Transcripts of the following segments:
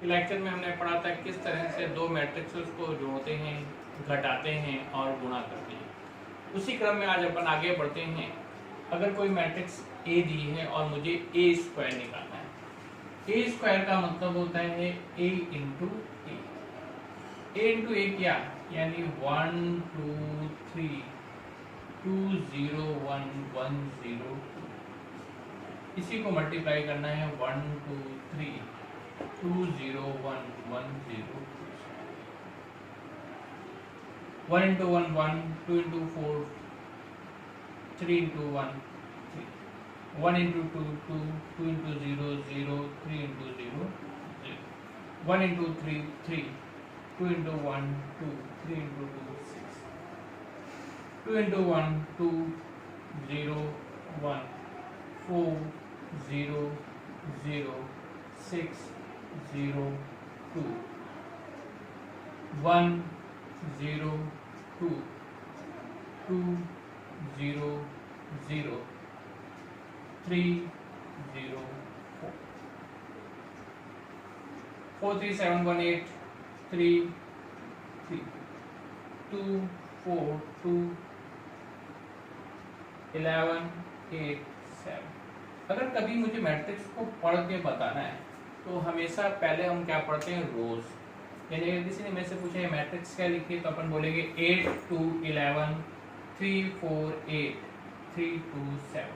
Lecture में हमने पढ़ा था किस तरह से दो मैट्रिक्स को जोड़ते हैं, घटाते हैं और गुणा करते हैं। उसी क्रम में आज अपन आगे बढ़ते हैं। अगर कोई मैट्रिक्स ए दी है और मुझे ए स्क्वायर निकालना है। ए स्क्वायर का मतलब होता है ए इंटू ए। ए इंटू ए क्या, यानी 1 2 3 2 0 1 1 0 2। इसी को मल्टीप्लाई करना है 1 2 3 2 0 1 1 0 2। 1 into 1 1, 2 into 4 3 into 1 3, 1 into 2 2, 2 into 0 0, 3 into 0 0, 1 into 3 3, 2 into 1 2, 3 into 2 6, 2 into 1 2 0 1 4 0 0 6 0 2, 1 0 2 2 0 0 3 0 4 4 3 7 1 8 3 3 2 4 2 11 8 7। अगर कभी मुझे मैट्रिक्स को पढ़ के बताना है तो हमेशा पहले हम क्या पढ़ते हैं, रोज। यानी अगर किसी ने मेरे से पूछा है मैट्रिक्स क्या लिखिए तो अपन बोलेंगे 8 2 11 3 4 8 3 2 7।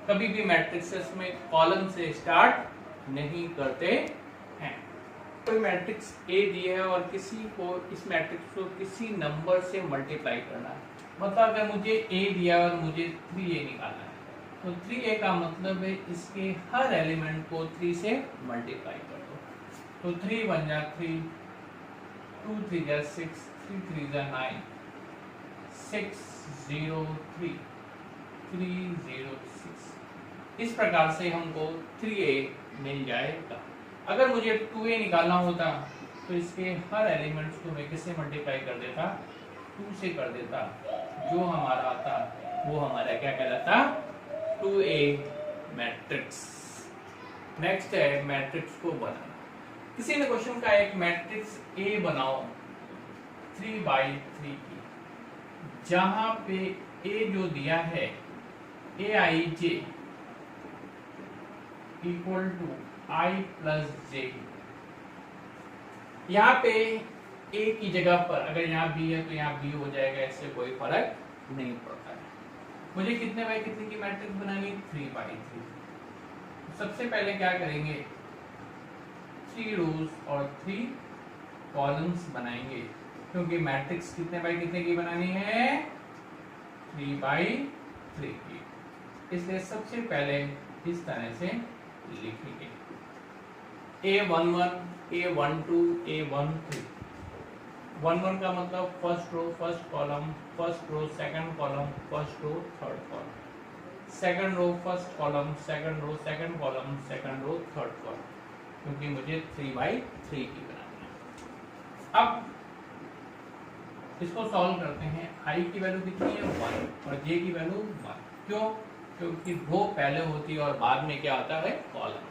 कभी भी मैट्रिक्स में कॉलम से स्टार्ट नहीं करते हैं। कोई मैट्रिक्स ए दिया है और किसी को इस मैट्रिक्स को किसी नंबर से मल्टीप्लाई करना है। मतलब अगर मुझे ए दिया और मुझे 3a निकालना है तो 3a का मतलब है इसके हर एलिमेंट को 3 से मल्टीप्लाई कर दो। तो 3 1 जा 3, 2 3 जा 6, 3 3 जा 9, 6 0 3 3 0 6। इस प्रकार से हमको 3a मिल जाएगा। अगर मुझे 2a निकालना होता तो इसके हर एलिमेंट्स को मैं किससे मल्टीप्लाई कर देता, 2 से कर देता। जो हमारा आता वो हमारा क्या कहलाता, 2a मैट्रिक्स। नेक्स्ट है मैट्रिक्स को बनाना। किसी ने क्वेश्चन का एक मैट्रिक्स ए बनाओ 3 by 3 की, जहां पे ए जो दिया है aij equal to i plus j. यहाँ पे a की जगह पर अगर यहाँ b है तो यहाँ b हो जाएगा, इससे कोई फर्क नहीं पड़ता है। मुझे कितने बाई कितने की मैट्रिक्स बनानी, 3 by 3। सबसे पहले क्या करेंगे, 3 रोज और 3 कॉलम्स बनाएंगे, क्योंकि मैट्रिक्स कितने बाई कितने की बनानी है, 3 by 3 की। इसलिए सबसे पहले इस तरह से लिखेंगे A11 A12 A13। 1 1 का मतलब first row first column, first row second column, first row third column, second row first column, second row second column, second row third column, क्योंकि मुझे 3 by 3 की बनानी है। अब इसको सॉल्व करते हैं। i की वैल्यू कितनी है, 1 और j की वैल्यू 1। क्यों, क्योंकि रो पहले होती है और बाद में क्या आता है, कॉलम।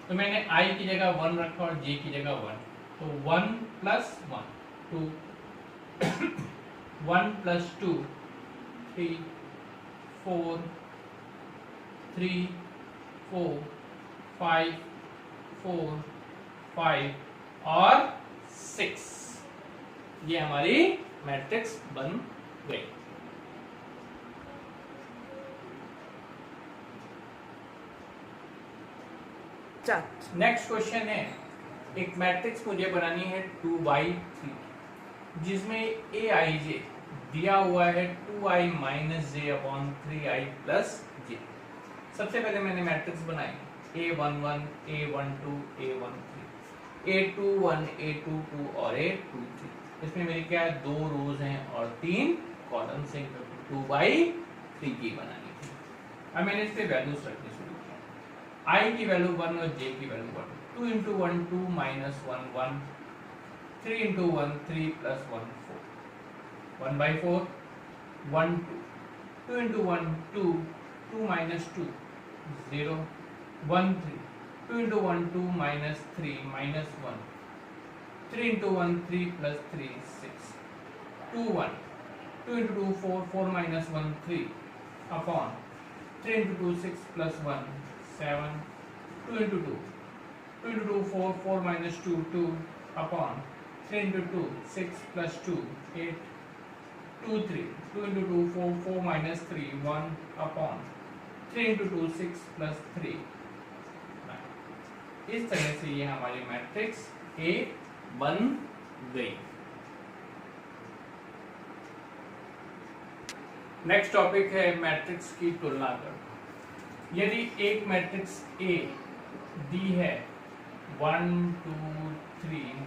तो मैंने i की जगह 1 रखा और j की जगह 1, तो 1 plus 1 2 1 plus 2 3 4 3 4 5 4 5 और 6। ये हमारी मैट्रिक्स बन गई। नेक्स्ट क्वेश्चन है, एक मैट्रिक्स मुझे बनानी है 2 by 3, जिसमें ए आई जे दिया हुआ है 2i minus j upon 3i plus j. सबसे पहले मैंने मैट्रिक्स बनाई A11 A12 A13, A21 A22 और A23। इसमें मेरी क्या है, 2 रोज हैं और 3 कॉलम्स हैं, क्योंकि 2 by 3 की बनानी थी। अब मैंने इस पे वैल्यूज रखनी शुरू की। i की वैल्यू 1 और j की value 1। 2 into 1 2 minus 1 1, 3 into 1 3 plus 1 4, 1 by 4 1 2, 2 into 1 2, 2 minus 2 0, 1 3, 2 into 1 2 minus 3 minus 1, 3 into 1 3 plus 3 6, 2 1, 2 into 2 4, 4 minus 1 3 upon 3 into 2 6 plus 1 7, 2 into 2, 2 into 2 4, 4 minus 2 2 upon 3 into 2 6 plus 2 8, 2 3, 2 into 2 4, 4 minus 3 1 upon 3 into 2 6 plus 3 9। इस तरह से ये हमारी matrix A बन गई। Next topic है matrix की तुलना करना। यदि एक मैट्रिक्स ए दी है 1 2 3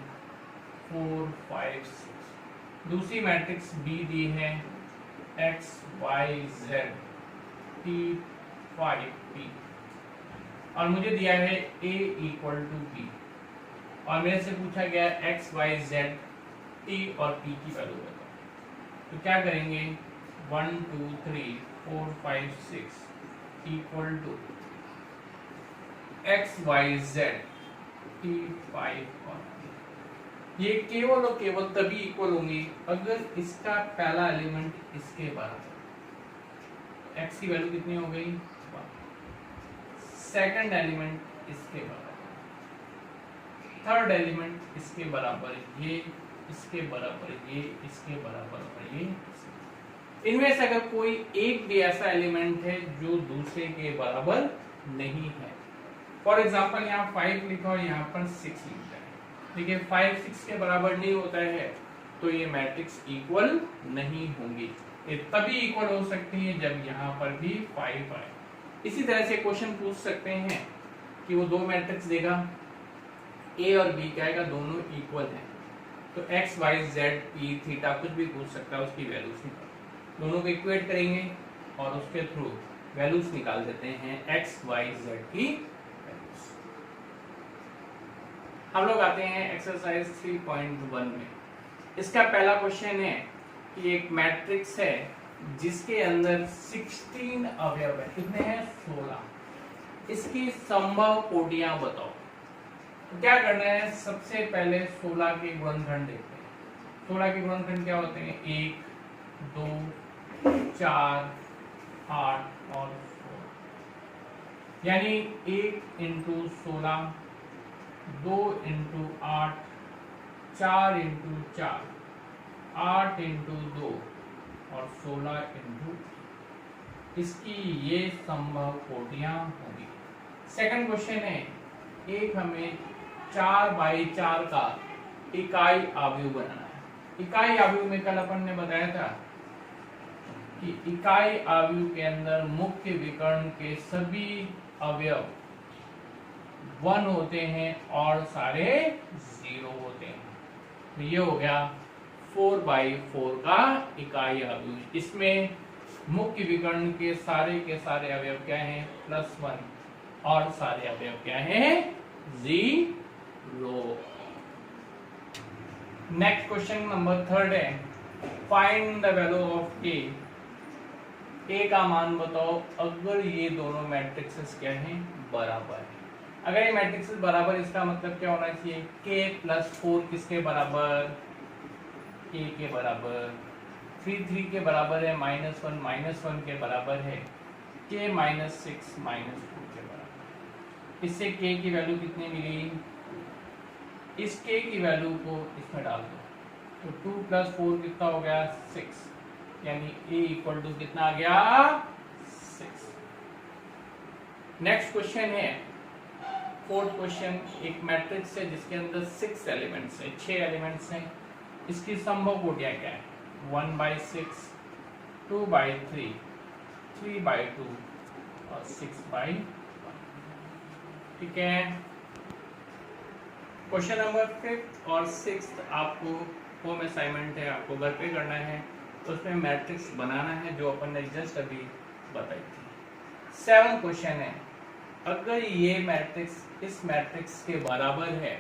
4 5 6, दूसरी मैट्रिक्स बी दी है x y z t 5 p, और मुझे दिया है a इक्वल टू b, और मेरे से पूछा गया x y z t और p की वैल्यू बताओ। तो क्या करेंगे, 1 2 3 4 5 6 equal to x y z t 5 और p। ये केवल और केवल तभी इक्वल होंगी अगर इसका पहला एलिमेंट इसके बराबर। x की वैल्यू कितनी हो गई, 1, सेकंड एलिमेंट इसके बराबर, थर्ड एलिमेंट इसके बराबर, ये इसके बराबर, ये इसके बराबर और ये इसके। इनमें से अगर कोई एक भी ऐसा एलिमेंट है जो दूसरे के बराबर नहीं है, फॉर एग्जांपल यहाँ 5 लिखा और यहाँ पर 6 लिखा है, देखिए 5 6 के बराबर नहीं होता है तो ये मैट्रिक्स इक्वल नहीं होंगी। ये तभी इक्वल हो सकती है जब यहाँ पर भी 5 आए। इसी तरह से क्वेश्चन पूछ सकते हैं कि वो दो मैट्रिक्स देगा, ए और बी क्या आएगा, दोनों इक्वल हैं, तो X Y Z P theta कुछ भी पूछ सकता है, उसकी वैल्यूज निकाल, दोनों को इक्वेट करेंगे और उसके थ्रू वैल्यूज निकाल देते हैं एक्स वाई जेड की वैल्यूज। हम लोग आते हैं एक्सरसाइज 3.1 में। इसका पहला क्वेश्चन है कि एक मैट्रिक्स है जिसके अंदर 16 अवयव है, कितने हैं, 16। इसकी संभव कोटियां बताओ। तो क्या करना है, सबसे पहले 16 के गुणनखंड देखते हैं। 16 के गुणनखंड क्या होते हैं, 1 2 4 8 और 16, यानी 1 इंटू 16, 2 इंटू 8, 4 इंटू 4, 8 इंटू 2 और 16 इंटू, इसकी ये संभव कोटियां होंगी। सेकंड क्वेश्चन है, एक हमें 4 बाई 4 का इकाई आव्यूह बनाना है। इकाई आव्यूह में कल अपन ने बताया था कि इकाई आव्यूह के अंदर मुख्य विकर्ण के सभी अवयव 1 होते हैं और सारे 0 होते हैं। तो ये हो गया 4 बाई 4 का इकाई आव्यूह। इसमें मुख्य विकर्ण के सारे अवयव क्या हैं, +1, और सारे अवयव क्या हैं, 0। नेक्स्ट क्वेश्चन नंबर 3 है, फाइंड द वैल्यू ऑफ ए। ए का मान बताओ अगर ये दोनों मैट्रिक्सेस क्या हैं, बराबर है। अगर ये मैट्रिक्सेस बराबर, इसका मतलब क्या होना चाहिए, k + 4 किसके बराबर, a के बराबर, 3 3 के बराबर है, -1 के बराबर है, k - 6 - 2 के बराबर। इससे k की वैल्यू कितनी मिली, इस k की वैल्यू को इसमें डाल दो, तो 2 + 4 कितना हो गया, 6, यानी a इक्वल टू कितना आ गया, 6। नेक्स्ट क्वेश्चन है, फोर्थ क्वेश्चन, एक मैट्रिक्स है जिसके अंदर 6 एलिमेंट्स है, 6 एलिमेंट्स हैं। इसकी संभव कोटियां क्या है, 1/6, 2/3, 3/2 और 6/1। ठीक है। क्वेश्चन नंबर 5th और 6th आपको होम असाइनमेंट है, आपको घर पे करना है, तो उसमें मैट्रिक्स बनाना है जो अपन ने जस्ट अभी बताई थी। 7th क्वेश्चन है, अगर ये मैट्रिक्स इस मैट्रिक्स के बराबर है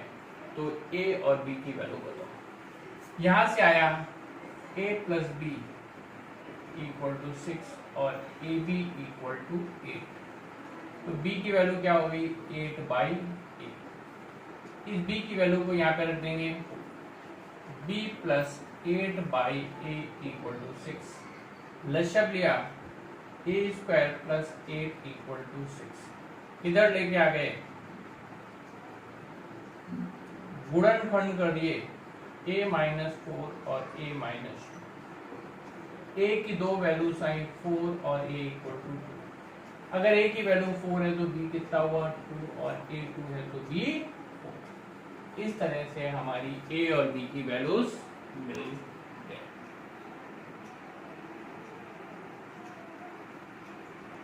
तो a और b की वैल्यू बताओ। यहां से आया a + b = 6 और ab = 8। तो b की वैल्यू क्या होगी 8/8। इस b की वैल्यू को यहाँ पे रख देंगे b प्लस 8/8 इक्वल टू 6। लसअप लिया a square plus 8 equal to 6। इधर लेके आ गए गुणनखंड कर दिए a माइनस 4 और a माइनस 2। a की दो वैल्यूज आई 4 और a इक्वल टू 2। अगर a की वैल्यू 4 है तो b कितना हुआ 2 और a 2 है तो b 4। इस तरह से हमारी a और b की वैल्यूज मिल गए।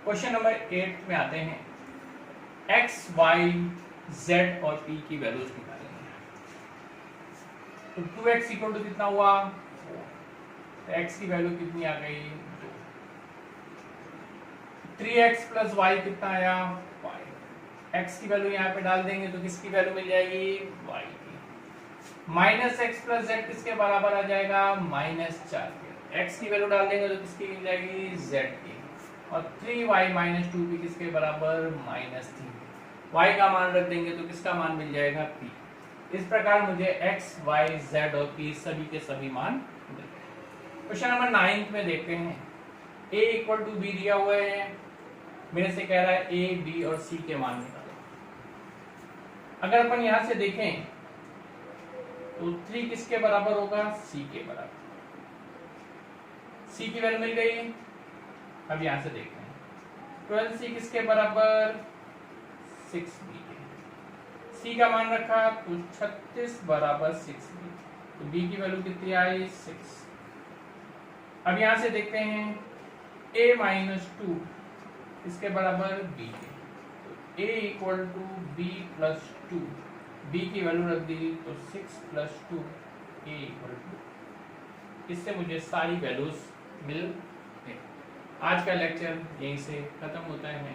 क्वेश्चन नंबर 8 में आते हैं x, y, z और p की वैल्यूज निकालेंगे। तो 2x इक्वल टू कितना हुआ 4, तो x की वैल्यू कितनी आ गई 2। 3x प्लस वाई कितना आया 5। x की वैल्यू यहाँ पे डाल देंगे तो किसकी वैल्यू मिल जाएगी y की। माइनस एक्स प्लस जेड किसके बराबर आ जाएगा -4 के। x की वैल्यू डाल देंगे तो किसकी मिल जाएगी z की। और 3y माइनस 2 भी किसके बराबर -3। y का मान रख देंगे तो किसका मान मिल जाएगा p। इस प्रकार मुझे x, y, z और p सभी के सभी मान मिल गए। क्वेश्चन नंबर 9 में देखते हैं a इक्वल टू बी दिया हुआ है, मेरे से कह रहा है a, b और c के मान निकालो। अगर अपन यहां से देखें तो 3 किसके बराबर होगा c के बराबर। c की वैल्यू मिल गई। अब यहां से देखते हैं 12c किसके बराबर 6b के। c का मान रखा तो 36 बराबर 6b, तो b की वैल्यू कितनी आई 6। अब यहां से देखते हैं a माइनस 2 इसके बराबर b के, तो a equal to b plus 2। b की वैल्यू रख दी तो 6 प्लस 2 a इक्वल टू। इससे मुझे सारी वैल्यूज मिल गई। आज का लेक्चर यहीं से खत्म होता है।